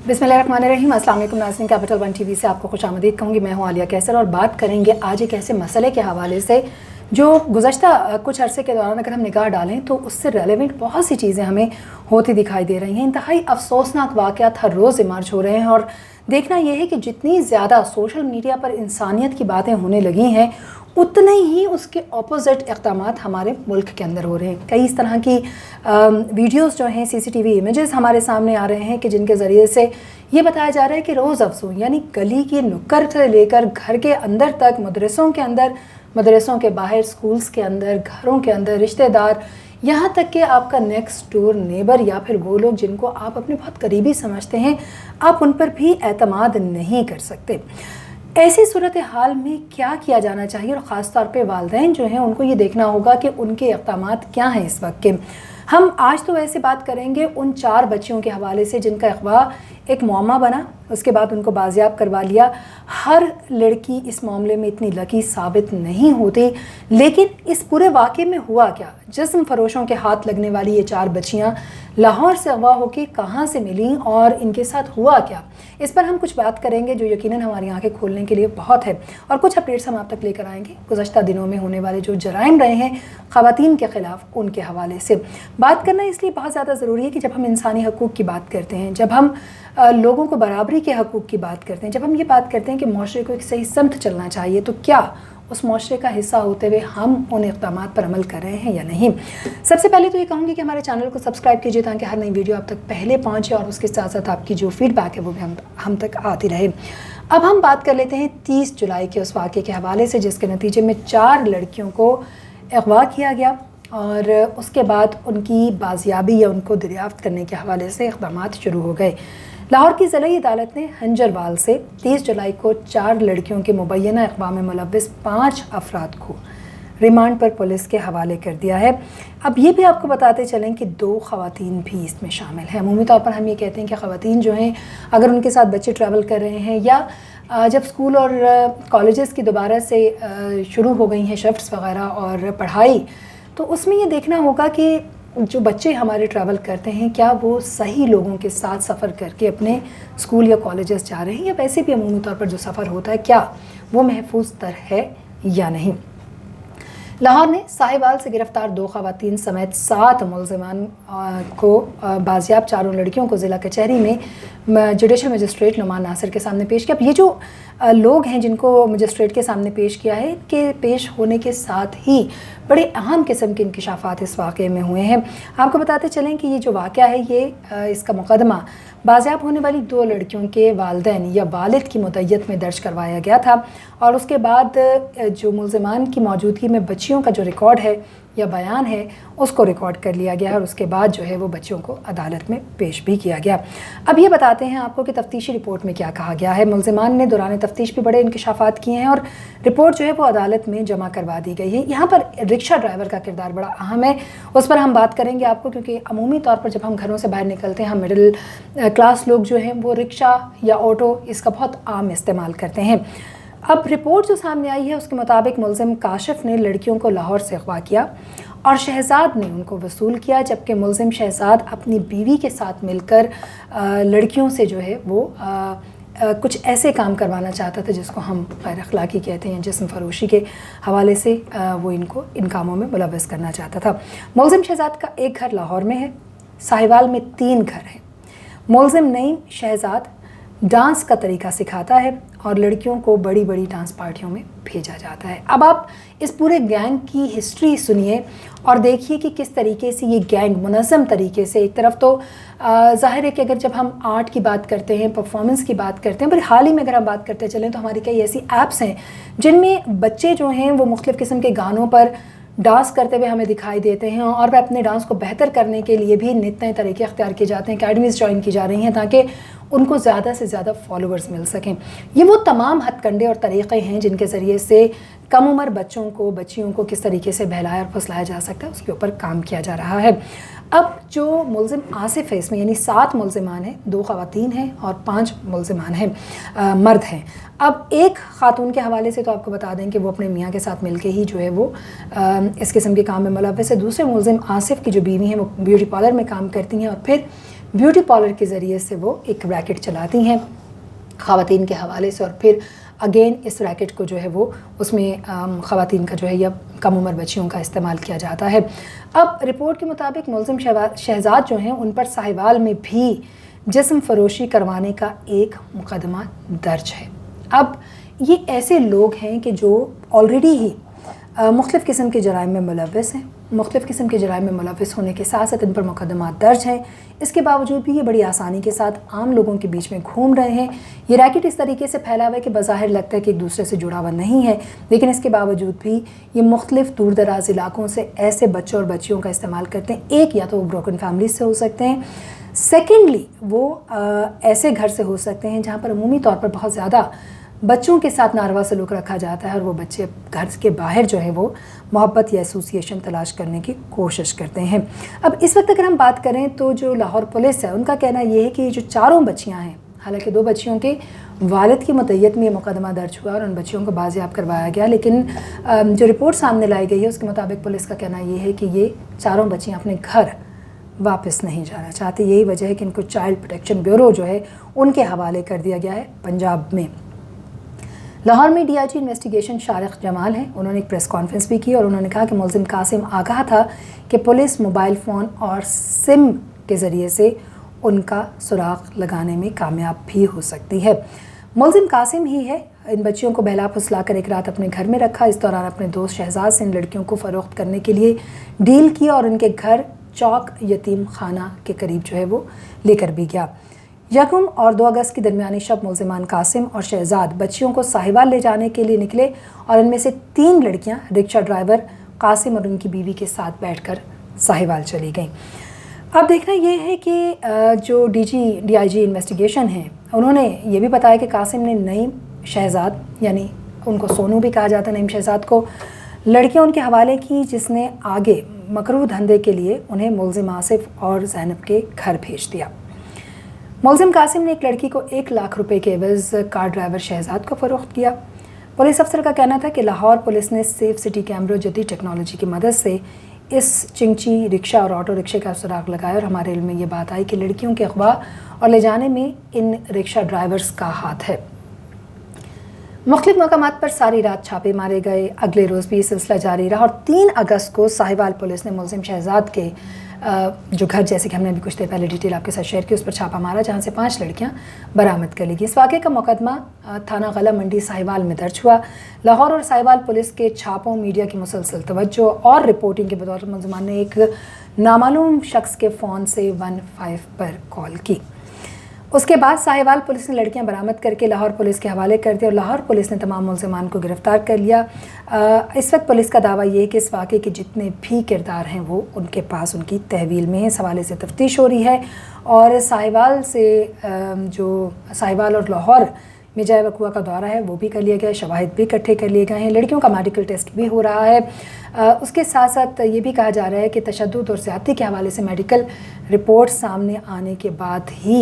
बिस्मिल्लाहिर्रहमानिर्रहीम। अस्सलाम वालेकुम नाज़रीन, कैपिटल वन टीवी से आपको खुशामदीद कहूँगी। मैं हूँ आलिया कैसर और बात करेंगे आज एक ऐसे मसले के हवाले से जो गुज़श्ता कुछ अरसे के दौरान अगर हम निगाह डालें तो उससे रेलेवेंट बहुत सी चीज़ें हमें होती दिखाई दे रही हैं। इंतहाई अफसोसनाक वाक़यात हर रोज़ इमर्ज हो रहे हैं और देखना यह है कि जितनी ज़्यादा सोशल मीडिया पर इंसानियत की बातें होने लगी हैं उतने ही उसके अपोजिट इक़दामात हमारे मुल्क के अंदर हो रहे हैं। कई इस तरह की वीडियोस जो हैं, सीसीटीवी इमेजेस हमारे सामने आ रहे हैं कि जिनके ज़रिए से ये बताया जा रहा है कि रोज़ अफजू यानी गली की नुक्कड़ से लेकर घर के अंदर तक, मदरसों के अंदर, मदरसों के बाहर, स्कूल्स के अंदर, घरों के अंदर, रिश्तेदार, यहाँ तक कि आपका नेक्स्ट डोर नेबर या फिर वो लोग जिनको आप अपने बहुत करीबी समझते हैं, आप उन पर भी एतमाद नहीं कर सकते। ऐसी सूरत हाल में क्या किया जाना चाहिए और ख़ास तौर पे वालिदैन जो हैं उनको ये देखना होगा कि उनके इक़दामात क्या हैं इस वक्त के। हम आज तो वैसे बात करेंगे उन 4 बच्चियों के हवाले से जिनका अगवा एक मुअम्मा बना, उसके बाद उनको बाजियाब करवा लिया। हर लड़की इस मामले में इतनी लकी साबित नहीं होती, लेकिन इस पूरे वाक़े में हुआ क्या? जिस्म फरोशों के हाथ लगने वाली ये 4 बच्चियाँ लाहौर से अगवा होकर कहाँ से मिलीं और इनके साथ हुआ क्या, इस पर हम कुछ बात करेंगे जो यकीनन हमारी आंखें खोलने के लिए बहुत है। और कुछ अपडेट्स हम आप तक लेकर आएंगे गुज़श्ता दिनों में होने वाले जो जराइम रहे हैं ख़वातीन के ख़िलाफ़, उनके हवाले से बात करना इसलिए बहुत ज़्यादा ज़रूरी है कि जब हम इंसानी हकूक़ की बात करते हैं, जब हम लोगों को बराबरी के हकूक़ की बात करते हैं, जब हम ये बात करते हैं कि माशरे को एक सही समत चलना चाहिए, तो क्या उस माशरे का हिस्सा होते हुए हम उन इक़दामात पर अमल कर रहे हैं या नहीं। सबसे पहले तो ये कहूँगी कि हमारे चैनल को सब्सक्राइब कीजिए ताकि हर नई वीडियो आप तक पहले पहुँचे और उसके साथ साथ आपकी जो फीडबैक है वो भी हम तक आती रहे। अब हम बात कर लेते हैं 30 जुलाई के उस वाक़े के हवाले से जिसके नतीजे में 4 लड़कियों को अगवा किया गया और उसके बाद उनकी बाजियाबी या उनको दरियाफ्त करने के हवाले से इक़दामात शुरू हो गए। लाहौर की ज़िला अदालत ने हंजरवाल से 30 जुलाई को 4 लड़कियों के मुबैना अक़वा में मुलव्वस 5 अफराद को रिमांड पर पुलिस के हवाले कर दिया है। अब ये भी आपको बताते चलें कि 2 ख़वातीन भी इसमें शामिल हैं। अमूमी तौर पर हम ये कहते हैं कि ख़वातीन जो हैं अगर उनके साथ बच्चे ट्रैवल कर रहे हैं या जब स्कूल और कॉलेजेस की दोबारा से शुरू हो गई हैं शिफ्ट्स वग़ैरह और पढ़ाई, तो उसमें ये देखना होगा कि जो बच्चे हमारे ट्रैवल करते हैं क्या वो सही लोगों के साथ सफ़र करके अपने स्कूल या कॉलेजेस जा रहे हैं या वैसे भी अमूमी तौर पर जो सफ़र होता है क्या वो महफूज तर है या नहीं। लाहौर ने साहिवाल से गिरफ्तार 2 ख़वातीन समेत 7 मुलज़िमान को बाजियाब 4 लड़कियों को ज़िला कचहरी में जुडिशल मजिस्ट्रेट नुमान नासिर के सामने पेश किया। अब ये जो लोग हैं जिनको मजिस्ट्रेट के सामने पेश किया है कि पेश होने के साथ ही बड़े अहम किस्म के इंकशाफात इस वाक़े में हुए हैं। आपको बताते चलें कि ये जो वाक़या है ये इसका मुक़दमा बाजियाब होने वाली 2 लड़कियों के वालिदैन या वालिद की मुद्दत में दर्ज करवाया गया था और उसके बाद जो मुलज़िमान की मौजूदगी में बच्चियों का जो रिकॉर्ड है या बयान है उसको रिकॉर्ड कर लिया गया और उसके बाद जो है वो बच्चों को अदालत में पेश भी किया गया। अब ये बताते हैं आपको कि तफ्तीशी रिपोर्ट में क्या कहा गया है। मुलज़िमान ने दौरान तफ्तीश भी बड़े इंकशाफात किए हैं और रिपोर्ट जो है वो अदालत में जमा करवा दी गई है। यहाँ पर रिक्शा ड्राइवर का किरदार बड़ा अहम है, उस पर हम बात करेंगे आपको, क्योंकि अमूमी तौर पर जब हम घरों से बाहर निकलते हैं हम मिडिल क्लास लोग जो हैं वो रिक्शा या ऑटो इसका बहुत आम इस्तेमाल करते हैं। अब रिपोर्ट जो सामने आई है उसके मुताबिक मुलज़िम काशिफ ने लड़कियों को लाहौर से अगवा किया और शहजाद ने उनको वसूल किया, जबकि मुलज़िम शहजाद अपनी बीवी के साथ मिलकर लड़कियों से जो है वो कुछ ऐसे काम करवाना चाहता था जिसको हम गैर अखलाकी कहते हैं, जिस्म फरोशी के हवाले से वो इनको इन कामों में मुलव्वस करना चाहता था। मुलज़िम शहजाद का एक घर लाहौर में है, साहिवाल में 3 घर हैं। मुलज़िम नईम शहजाद डांस का तरीका सिखाता है और लड़कियों को बड़ी बड़ी डांस पार्टियों में भेजा जाता है। अब आप इस पूरे गैंग की हिस्ट्री सुनिए और देखिए कि किस तरीके से ये गैंग मुनज़्ज़म तरीके से, एक तरफ तो ज़ाहिर है कि अगर जब हम आर्ट की बात करते हैं, परफॉर्मेंस की बात करते हैं, पर हाल ही में अगर हम बात करते चलें तो हमारी कई ऐसी ऐप्स हैं जिनमें बच्चे जो हैं वो मुख्तलिफ़ किस्म के गानों पर डांस करते हुए हमें दिखाई देते हैं और वह अपने डांस को बेहतर करने के लिए भी नित नए तरीके अख्तियार किए जाते हैं, अकेडमीज़ ज्वाइन की जा रही हैं ताकि उनको ज़्यादा से ज़्यादा फॉलोअर्स मिल सकें। ये वो तमाम हथकंडे और तरीक़े हैं जिनके ज़रिए से कम उम्र बच्चियों को किस तरीके से बहलाया और फुसलाया जा सकता है उसके ऊपर काम किया जा रहा है। अब जो मुलज़िम आसिफ है इसमें यानी 7 मुलज़िमान हैं, 2 ख़वातीन हैं और 5 मुलज़िमान हैं, मर्द हैं। अब एक ख़ातून के हवाले से तो आपको बता दें कि वो अपने मियाँ के साथ मिलके ही जो है वो इस किस्म के काम में मुलव्वस है। दूसरे मुलज़िम आसिफ की जो बीवी हैं वो ब्यूटी पार्लर में काम करती हैं और फिर ब्यूटी पार्लर के ज़रिए से वो एक रैकेट चलाती हैं ख़वातीन के हवाले से, और फिर अगेन इस रैकेट को जो है वो उसमें ख़वातीन का जो है या कम उम्र बच्चियों का इस्तेमाल किया जाता है। अब रिपोर्ट के मुताबिक मुलज़िम शहजाद जो हैं उन पर साहिवाल में भी जिस्म फरोशी करवाने का एक मुकदमा दर्ज है। अब ये ऐसे लोग हैं कि जो ऑलरेडी ही मुख्तलिफ़ किस्म के जराइम में मुलव्वस हैं, मुख्तलिफ़ किस्म के जराइम में मुलव्वस होने के साथ साथ इन पर मुकदमा दर्ज हैं। इसके बावजूद भी ये बड़ी आसानी के साथ आम लोगों के बीच में घूम रहे हैं। ये रैकेट इस तरीके से फैला हुआ है कि बज़ाहिर लगता है कि एक दूसरे से जुड़ा हुआ नहीं है, लेकिन इसके बावजूद भी ये मुख्तलिफ़ दूर दराज इलाकों से ऐसे बच्चों और बच्चियों का इस्तेमाल करते हैं। एक या तो वो ब्रोकन फैमिली से हो सकते हैं, सेकेंडली वो ऐसे घर से हो सकते हैं जहाँ पर अमूमी तौर पर बहुत ज़्यादा बच्चों के साथ नारवा सलूक रखा जाता है और वो बच्चे घर के बाहर जो है वो मोहब्बत या एसोसिएशन तलाश करने की कोशिश करते हैं। अब इस वक्त अगर हम बात करें तो जो लाहौर पुलिस है उनका कहना ये है कि जो चारों बच्चियां हैं, हालांकि 2 बच्चियों के वालिद की मुतय्यत में ये मुकदमा दर्ज हुआ और उन बच्चियों को बाजियाब करवाया गया, लेकिन जो रिपोर्ट सामने लाई गई है उसके मुताबिक पुलिस का कहना ये है कि ये चारों बच्चियाँ अपने घर वापस नहीं जाना चाहती। यही वजह है कि इनको चाइल्ड प्रोटेक्शन ब्यूरो जो है उनके हवाले कर दिया गया है पंजाब में। लाहौर में DIG इन्वेस्टिगेशन शारिक जमाल हैं, उन्होंने एक प्रेस कॉन्फ्रेंस भी की और उन्होंने कहा कि मुलज़िम कासिम आगाह था कि पुलिस मोबाइल फ़ोन और सिम के ज़रिए से उनका सुराग लगाने में कामयाब भी हो सकती है। मुलज़िम कासिम ही है इन बच्चियों को बहला फुसला कर एक रात अपने घर में रखा। इस दौरान अपने दोस्त शहजाद से इन लड़कियों को फ़रोख्त करने के लिए डील की और उनके घर चौक यतीम खाना के करीब जो है वो लेकर भी गया। 1 और 2 अगस्त की दरमियानी शब मुलज़िमान कासिम और शहजाद बच्चियों को साहिवाल ले जाने के लिए निकले और इनमें से 3 लड़कियां रिक्शा ड्राइवर कासिम और उनकी बीवी के साथ बैठकर साहिवाल चली गईं। अब देखना ये है कि जो DIG इन्वेस्टिगेशन है उन्होंने ये भी बताया कि कासिम ने नईम शहजाद, यानी उनको सोनू भी कहा जाता है, नईम शहजाद को लड़कियां उनके हवाले की, जिसने आगे मकरूह धंधे के लिए उन्हें मुलज़िम आसिफ और ज़ैनब के घर भेज दिया। मुलज़िम कासिम ने एक लड़की को 1 लाख रुपए के एवज़ कार ड्राइवर शहजाद को फ़रोख्त किया। पुलिस अफसर का कहना था कि लाहौर पुलिस ने सेफ सिटी कैमरों जदीद टेक्नोलॉजी की मदद से इस चिंची रिक्शा और ऑटो रिक्शे का सुराग लगाया और हमारे इल्म में ये बात आई कि लड़कियों के अगवा और ले जाने में इन रिक्शा ड्राइवर्स का हाथ है। मुख्तलिफ मकामात पर सारी रात छापे मारे गए। अगले रोज़ भी ये सिलसिला जारी रहा और 3 अगस्त को साहिवाल पुलिस ने मुलज़िम शहजाद के जो घर, जैसे कि हमने अभी कुछ देर पहले डिटेल आपके साथ शेयर की, उस पर छापा मारा जहां से 5 लड़कियां बरामद कर ली गई। इस वाक़े का मुकदमा थाना गला मंडी साहिवाल में दर्ज हुआ। लाहौर और साहिवाल पुलिस के छापों, मीडिया की मुसलसल तवज्जो और रिपोर्टिंग के बदौलत मुलज़िमान ने एक नामालूम शख्स के फ़ोन से 15 पर कॉल की। उसके बाद साहिवाल पुलिस ने लड़कियां बरामद करके लाहौर पुलिस के हवाले कर दिया और लाहौर पुलिस ने तमाम मुलज़िमान को गिरफ़्तार कर लिया। इस वक्त पुलिस का दावा ये है कि इस वाक़े के जितने भी किरदार हैं वो उनके पास उनकी तहवील में है। इस हवाले से तफ्तीश हो रही है और साहिवाल और लाहौर में जाए वक़ुआ का दौरा है वो भी कर लिया गया है, शवाहिद भी इकट्ठे कर लिए गए हैं, लड़कियों का मेडिकल टेस्ट भी हो रहा है। उसके साथ साथ ये भी कहा जा रहा है कि तशद्दुद और ज़्यादती के हवाले से मेडिकल रिपोर्ट सामने आने के बाद ही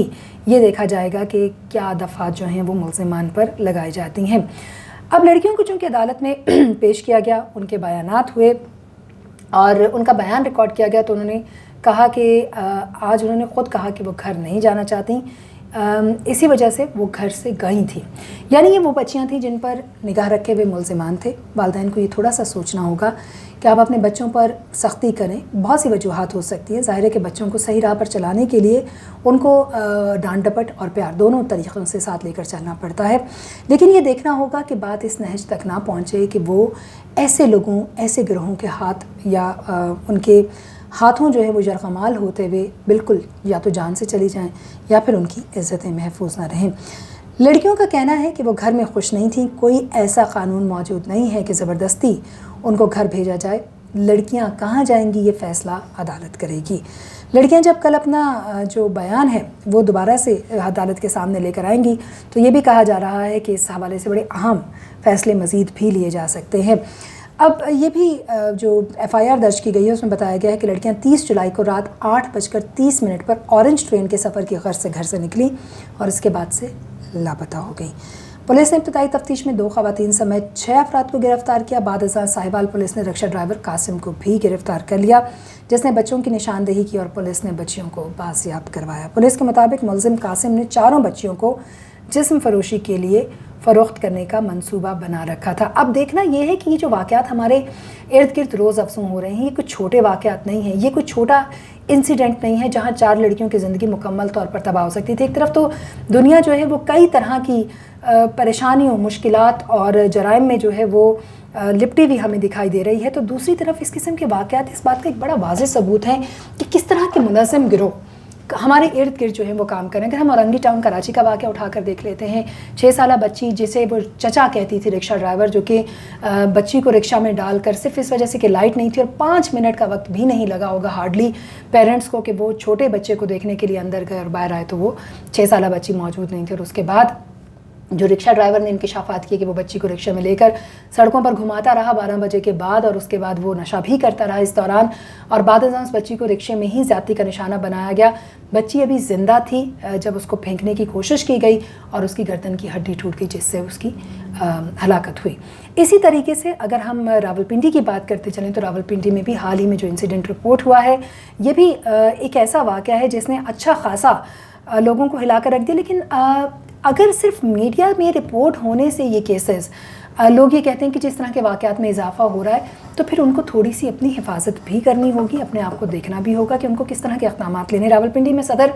ये देखा जाएगा कि क्या दफ़ात जो हैं वो मुलज़िमान पर लगाई जाती हैं। अब लड़कियों को चूँकि अदालत में पेश किया गया, उनके बयानात हुए और उनका बयान रिकॉर्ड किया गया, तो उन्होंने कहा कि आज उन्होंने ख़ुद कहा कि वो घर नहीं जाना चाहती, इसी वजह से वो घर से गई थी। यानी ये वो बच्चियां थीं जिन पर निगाह रखे हुए मुलज़िमान थे। वालिदैन को ये थोड़ा सा सोचना होगा कि आप अपने बच्चों पर सख्ती करें। बहुत सी वजूहात हो सकती हैं, ज़ाहिर है कि बच्चों को सही राह पर चलाने के लिए उनको डांट डपट और प्यार दोनों तरीक़ों से साथ लेकर चलना पड़ता है, लेकिन ये देखना होगा कि बात इस नहज तक ना पहुँचे कि वो ऐसे लोगों, ऐसे गिरोहों के हाथ या उनके हाथों जो है वो जरकमाल होते हुए बिल्कुल या तो जान से चली जाएं या फिर उनकी इज़्ज़तें महफूज ना रहें। लड़कियों का कहना है कि वो घर में खुश नहीं थी, कोई ऐसा कानून मौजूद नहीं है कि ज़बरदस्ती उनको घर भेजा जाए। लड़कियां कहाँ जाएंगी ये फ़ैसला अदालत करेगी। लड़कियां जब कल अपना जो बयान है वो दोबारा से अदालत के सामने लेकर आएंगी तो ये भी कहा जा रहा है कि इस हवाले से बड़े अहम फ़ैसले मज़ीद भी लिए जा सकते हैं। अब ये भी जो FIR दर्ज की गई है उसमें बताया गया है कि लड़कियां 30 जुलाई को रात 8:30 पर ऑरेंज ट्रेन के सफ़र की गर्ज से घर से निकली और इसके बाद से लापता हो गई। पुलिस ने इब्तदाई तफ्तीश में 2 खवातीन समेत 6 अफराद को गिरफ्तार किया। बाद अज़ां साहिवाल पुलिस ने रिक्शा ड्राइवर कासिम को भी गिरफ्तार कर लिया, जिसने बच्चों की निशानदेही की और पुलिस ने बच्चियों को बाजियाब करवाया। पुलिस के मुताबिक मुलजिम कासिम ने चारों बच्चियों को जिस्म फरोशी के लिए फ़रोख्त करने का मंसूबा बना रखा था। अब देखना यह है कि ये जो वाक़यात हमारे इर्द गिर्द रोज़ अफसों हो रहे हैं, ये कुछ छोटे वाक़यात नहीं हैं, ये कुछ छोटा इंसिडेंट नहीं है जहाँ 4 लड़कियों की ज़िंदगी मुकम्मल तौर पर तबाह हो सकती थी। एक तरफ तो दुनिया जो है वो कई तरह की परेशानियों, मुश्किलात और जराइम में जो है वो लिपटी हुई हमें दिखाई दे रही है, तो दूसरी तरफ इस किस्म के वाक़यात इस बात का एक बड़ा वाज़ेह सबूत है कि किस तरह के मुनज़्ज़म गिरोह हमारे इर्द गिर्द जो है वो काम करें। अगर हम औरंगी टाउन कराची का वाक़या उठाकर देख लेते हैं, 6 साला बच्ची जिसे वो चचा कहती थी रिक्शा ड्राइवर, जो कि बच्ची को रिक्शा में डालकर सिर्फ इस वजह से कि लाइट नहीं थी और 5 मिनट का वक्त भी नहीं लगा होगा हार्डली पेरेंट्स को कि वो छोटे बच्चे को देखने के लिए अंदर गए और बाहर आए तो वो 6 साला बच्ची मौजूद नहीं थी। और उसके बाद जो रिक्शा ड्राइवर ने इंकिशाफात किए कि वो बच्ची को रिक्शे में लेकर सड़कों पर घुमाता रहा 12 बजे के बाद, और उसके बाद वो नशा भी करता रहा इस दौरान, और बाद उस बच्ची को रिक्शे में ही ज़्यादती का निशाना बनाया गया। बच्ची अभी ज़िंदा थी जब उसको फेंकने की कोशिश की गई और उसकी गर्दन की हड्डी टूट गई, जिससे उसकी हलाकत हुई। इसी तरीके से अगर हम रावलपिंडी की बात करते चलें तो रावलपिंडी में भी हाल ही में जो इंसिडेंट रिपोर्ट हुआ है, ये भी एक ऐसा वाक़या है जिसने अच्छा खासा लोगों को हिला कर रख दिया। लेकिन अगर सिर्फ मीडिया में रिपोर्ट होने से ये केसेस लोग ये कहते हैं कि जिस तरह के वाक़यात में इजाफा हो रहा है, तो फिर उनको थोड़ी सी अपनी हिफाजत भी करनी होगी, अपने आप को देखना भी होगा कि उनको किस तरह के इक़दामात लेने। रावलपिंडी में सदर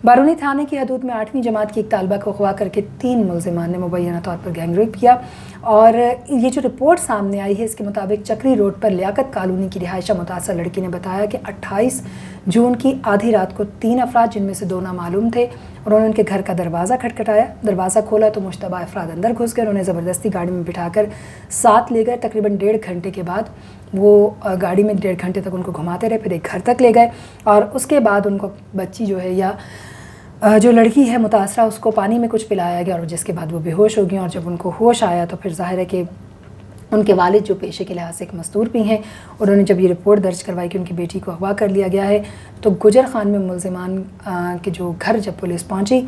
बारूनी थाने की हदूद में 8वीं जमात की एक तालबा को अगवा करके 3 मुलजिमान ने मुबैना तौर पर गैंगरेप किया, और ये जो रिपोर्ट सामने आई है इसके मुताबिक चक्री रोड पर लियाकत कॉलोनी की रिहायशा मुतासर लड़की ने बताया कि 28 जून की आधी रात को 3 अफराद, जिनमें से 2 नामालूम थे, उन्होंने उनके घर का दरवाज़ा खटखटाया। दरवाज़ा खोला तो मुश्तबा अफराद अंदर घुस गए, उन्हें ज़बरदस्ती गाड़ी में बिठाकर साथ ले गए। तकरीबन 1.5 घंटे के बाद वो गाड़ी में 1.5 घंटे तक उनको घुमाते रहे, फिर एक घर तक ले गए, और उसके बाद उनको बच्ची जो है या जो लड़की है मुतासरा, उसको पानी में कुछ पिलाया गया, और जिसके बाद वो बेहोश हो गई। और जब उनको होश आया तो फिर ज़ाहिर है कि उनके वालिद जो पेशे के लिहाज से एक मस्तूर भी हैं, उन्होंने जब ये रिपोर्ट दर्ज करवाई कि उनकी बेटी को अगवा कर लिया गया है, तो गुजर खान में मुलजिमान के जो घर जब पुलिस पहुंची,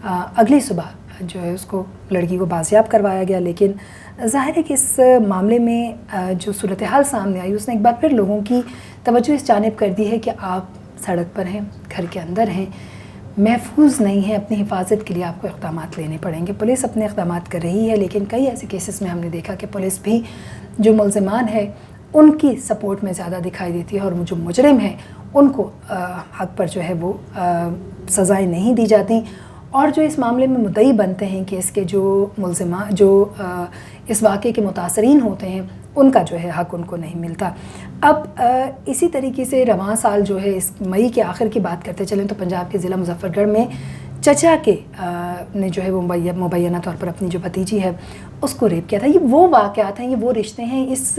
अगली सुबह जो है उसको लड़की को बाजियाब करवाया गया। लेकिन ज़ाहिर है कि इस मामले में जो सूरत हाल सामने आई, उसने एक बार फिर लोगों की तवज्जो इस जानिब कर दी है कि आप सड़क पर हैं, घर के अंदर हैं, महफूज नहीं है, अपनी हिफाजत के लिए आपको इक़दामात लेने पड़ेंगे। पुलिस अपने इक़दामात कर रही है, लेकिन कई ऐसे केसेस में हमने देखा कि पुलिस भी जो मुलजिमान है उनकी सपोर्ट में ज़्यादा दिखाई देती है, और जो मुजरिम हैं उनको हक़ पर जो है वो सज़ाएँ नहीं दी जाती, और जो इस मामले में मुद्दई बनते हैं केस के जो मुलजिमान जो इस वाक़े के मुतासरीन होते हैं, उनका जो है हक़ उनको नहीं मिलता। अब इसी तरीके से रवां साल जो है इस मई के आखिर की बात करते चलें तो पंजाब के ज़िला मुज़फ़्फ़रगढ़ में चचा के ने जो है वो मुबैना तौर पर अपनी जो भतीजी है उसको रेप किया था। ये वो वाक़यात हैं, ये वो रिश्ते हैं। इस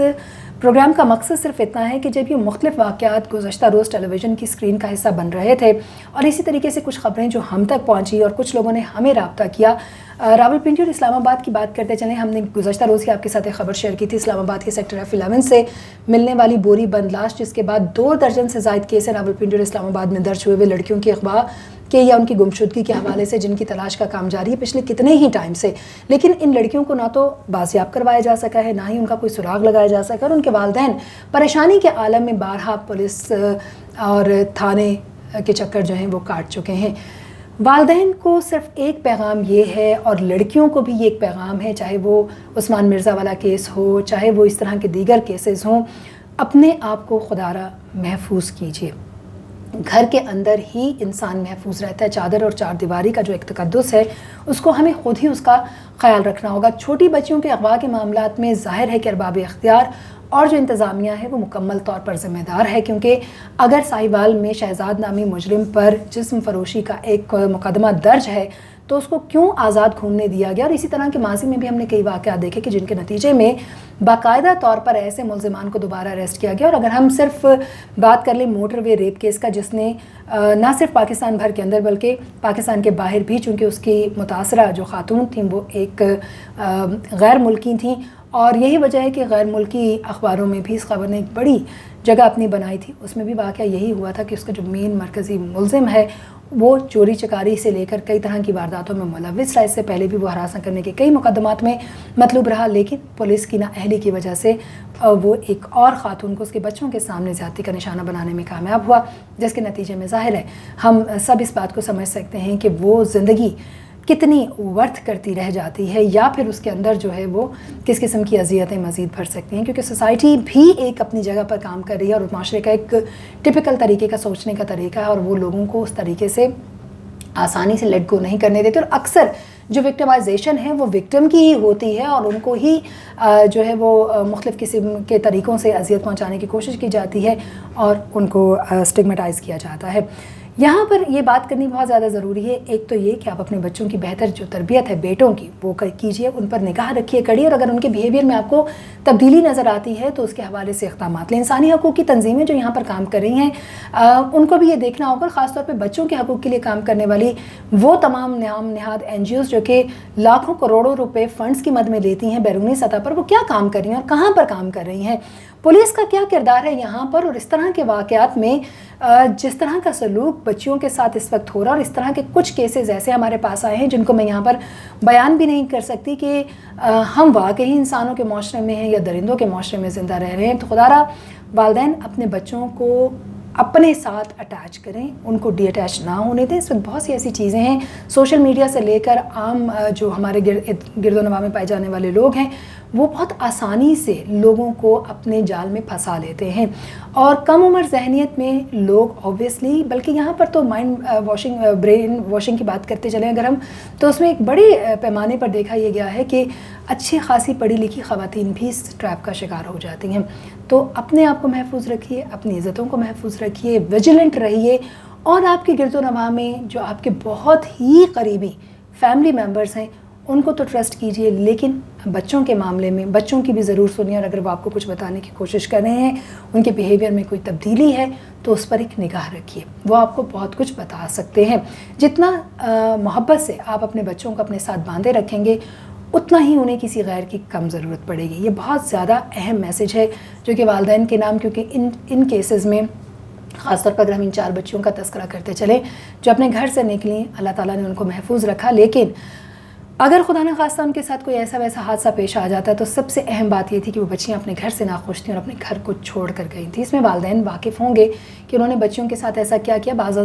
प्रोग्राम का मकसद सिर्फ इतना है कि जब ये मुख्तलिफ़ वाक़यात गुज़श्ता रोज़ टेलीविज़न की स्क्रीन का हिस्सा बन रहे थे, और इसी तरीके से कुछ ख़बरें जो हम तक पहुँची और कुछ लोगों ने हमें राब्ता किया। रावलपिंडी और इस्लामाबाद की बात करते चलें, हमने गुज़श्ता रोज़ की आपके साथ एक ख़बर शेयर की थी इस्लामाबाद के सेक्टर F11 से मिलने वाली बोरी बंद लाश, जिसके बाद 2 दर्जन से ज़ायद केस हैं रावलपिंडी और इस्लामाबाद में दर्ज हुए लड़कियों की अगवा के या उनकी गुमशुदगी के हवाले से, जिनकी तलाश का काम जारी है पिछले कितने ही टाइम से। लेकिन इन लड़कियों को ना तो बाजियाब करवाया जा सका है, ना ही उनका कोई सुराग लगाया जा सका, और उनके वालिदैन परेशानी के आलम में बारहा पुलिस और थाने के चक्कर जो हैं वो काट चुके हैं। वालिदैन को सिर्फ एक पैगाम ये है, और लड़कियों को भी ये एक पैगाम है, चाहे वो उस्मान मिर्ज़ा वाला केस हो, चाहे वो इस तरह के दीगर केसेस हों, अपने आप को खुदारा महफूज कीजिए। घर के अंदर ही इंसान महफूज रहता है। चादर और चार दीवारी का जो एक तकद्दुस है, उसको हमें ख़ुद ही उसका ख्याल रखना होगा। छोटी बच्चियों के अगवा के मामलात में ज़ाहिर है कि अरबाब इख्तियार और जो इंतज़ामिया है वो मुकम्मल तौर पर ज़िम्मेदार है, क्योंकि अगर साहिवाल में शहजाद नामी मुजरिम पर जिस्म फरोशी का एक मुकदमा दर्ज है तो उसको क्यों आज़ाद घूमने दिया गया। और इसी तरह के माजी में भी हमने कई वाक़यात देखे कि जिनके नतीजे में बाकायदा तौर पर ऐसे मुलजिमान को दोबारा अरेस्ट किया गया। और अगर हम सिर्फ बात कर लें मोटरवे रेप केस का, जिसने ना सिर्फ पाकिस्तान भर के अंदर बल्कि पाकिस्तान के बाहर भी, चूँकि उसकी मुतासरा जो खातून थी वो एक गैर मुल्की थी اور یہی وجہ ہے کہ غیر ملکی اخباروں میں بھی اس خبر نے ایک بڑی جگہ اپنی بنائی تھی. اس میں بھی واقعہ یہی ہوا تھا کہ اس کا جو مین مرکزی ملزم ہے وہ چوری چکاری سے لے کر کئی طرح کی وارداتوں میں ملوث رہا. اس سے پہلے بھی وہ ہراساں کرنے کے کئی مقدمات میں مطلوب رہا, لیکن پولیس کی نااہلی کی وجہ سے وہ ایک اور خاتون کو اس کے بچوں کے سامنے زیادتی کا نشانہ بنانے میں کامیاب ہوا, جس کے نتیجے میں ظاہر ہے ہم سب اس بات کو سمجھ سکتے ہیں کہ وہ زندگی کتنی ورتھ کرتی رہ جاتی ہے, یا پھر اس کے اندر جو ہے وہ کس قسم کی اذیتیں مزید بھر سکتی ہیں, کیونکہ سوسائٹی بھی ایک اپنی جگہ پر کام کر رہی ہے اور معاشرے کا ایک ٹپیکل طریقے کا سوچنے کا طریقہ ہے, اور وہ لوگوں کو اس طریقے سے آسانی سے لیٹ گو نہیں کرنے دیتے. اور اکثر جو وکٹمائزیشن ہے وہ وکٹم کی ہی ہوتی ہے, اور ان کو ہی جو ہے وہ مختلف قسم کے طریقوں سے اذیت پہنچانے کی کوشش کی جاتی ہے اور ان کو اسٹگمیٹائز کیا جاتا ہے. یہاں پر یہ بات کرنی بہت زیادہ ضروری ہے. ایک تو یہ کہ آپ اپنے بچوں کی بہتر جو تربیت ہے بیٹوں کی وہ کیجئے, ان پر نگاہ رکھیے کڑی, اور اگر ان کے بیہیویئر میں آپ کو تبدیلی نظر آتی ہے تو اس کے حوالے سے اقدامات لیں. انسانی حقوق کی تنظیمیں جو یہاں پر کام کر رہی ہیں ان کو بھی یہ دیکھنا ہوگا, خاص طور پہ بچوں کے حقوق کے لیے کام کرنے والی وہ تمام نام نہاد NGOs جو کہ لاکھوں کروڑوں روپے فنڈز کی مد میں لیتی ہیں بیرونی سطح پر, وہ کیا کام کر رہی ہیں اور کہاں پر کام کر رہی ہیں, پولیس کا کیا کردار ہے یہاں پر, اور اس طرح کے واقعات میں جس طرح کا سلوک بچیوں کے ساتھ اس وقت ہو رہا ہے, اور اس طرح کے کچھ کیسز ایسے ہمارے پاس آئے ہیں جن کو میں یہاں پر بیان بھی نہیں کر سکتی کہ ہم واقعی انسانوں کے معاشرے میں ہیں یا درندوں کے معاشرے میں زندہ رہ رہے ہیں. تو خدا را والدین اپنے بچوں کو اپنے ساتھ اٹیچ کریں, ان کو ڈی اٹیچ نہ ہونے دیں. اس وقت بہت سی ایسی چیزیں ہیں سوشل میڈیا سے لے کر عام جو ہمارے گرد و نواح میں پائے جانے والے لوگ ہیں وہ بہت آسانی سے لوگوں کو اپنے جال میں پھنسا لیتے ہیں, اور کم عمر ذہنیت میں لوگ اوبویسلی, بلکہ یہاں پر تو مائنڈ واشنگ برین واشنگ کی بات کرتے چلیں اگر ہم, تو اس میں ایک بڑے پیمانے پر دیکھا یہ گیا ہے کہ اچھی خاصی پڑھی لکھی خواتین بھی اس ٹریپ کا شکار ہو جاتی ہیں. تو اپنے آپ کو محفوظ رکھیے, اپنی عزتوں کو محفوظ رکھیے, ویجیلنٹ رہیے, اور آپ کے گرد و نواح میں جو آپ کے بہت ہی قریبی فیملی ممبرز ہیں ان کو تو ٹرسٹ کیجئے, لیکن بچوں کے معاملے میں بچوں کی بھی ضرور سنیے, اور اگر وہ آپ کو کچھ بتانے کی کوشش کر رہے ہیں, ان کے بیہیویئر میں کوئی تبدیلی ہے تو اس پر ایک نگاہ رکھیے, وہ آپ کو بہت کچھ بتا سکتے ہیں. جتنا محبت سے آپ اپنے بچوں کو اپنے ساتھ باندھے رکھیں گے اتنا ہی انہیں کسی غیر کی کم ضرورت پڑے گی. یہ بہت زیادہ اہم میسیج ہے جو کہ والدین کے نام, کیونکہ ان کیسز میں خاص طور پر اگر ہم ان 4 بچیوں کا تذکرہ کرتے چلیں جو اپنے گھر سے نکلیں, اللہ تعالیٰ نے ان کو محفوظ رکھا, لیکن اگر خدا نہ خواستہ ان کے ساتھ کوئی ایسا ویسا حادثہ پیش آ جاتا ہے تو سب سے اہم بات یہ تھی کہ وہ بچیاں اپنے گھر سے ناخوش تھیں اور اپنے گھر کو چھوڑ کر گئی تھیں. اس میں والدین واقف ہوں گے کہ انہوں نے بچیوں کے ساتھ ایسا کیا کیا. بعض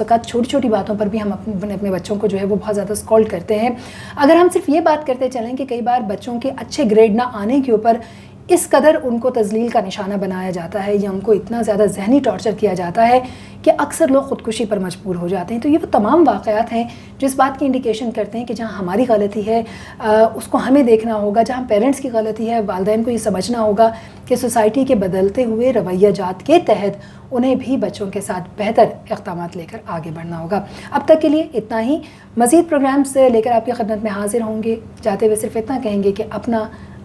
اوقات چھوٹی چھوٹی باتوں پر بھی ہم اپنے بچوں کو جو ہے وہ بہت زیادہ اسکالڈ کرتے ہیں. اگر ہم صرف یہ بات کرتے چلیں کہ کئی بار بچوں کے اچھے گریڈ نہ آنے کے اوپر اس قدر ان کو تذلیل کا نشانہ بنایا جاتا ہے یا ان کو اتنا زیادہ ذہنی ٹارچر کیا جاتا ہے کہ اکثر لوگ خودکشی پر مجبور ہو جاتے ہیں, تو یہ وہ تمام واقعات ہیں جو اس بات کی انڈیکیشن کرتے ہیں کہ جہاں ہماری غلطی ہے اس کو ہمیں دیکھنا ہوگا, جہاں پیرنٹس کی غلطی ہے والدین کو یہ سمجھنا ہوگا کہ سوسائٹی کے بدلتے ہوئے رویہ جات کے تحت انہیں بھی بچوں کے ساتھ بہتر اقدامات لے کر آگے بڑھنا ہوگا. اب تک کے لیے اتنا ہی, مزید پروگرامز لے کر آپ کی خدمت میں حاضر ہوں گے. جاتے ہوئے صرف اتنا کہیں گے کہ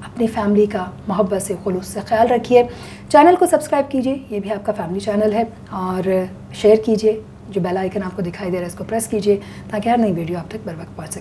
اپنی فیملی کا محبت سے خلوص سے خیال رکھیے. چینل کو سبسکرائب کیجئے, یہ بھی آپ کا فیملی چینل ہے, اور شیئر کیجئے. جو بیل آئیکن آپ کو دکھائی دے رہا ہے اس کو پریس کیجئے تاکہ ہر نئی ویڈیو آپ تک بر وقت پہنچ سکے.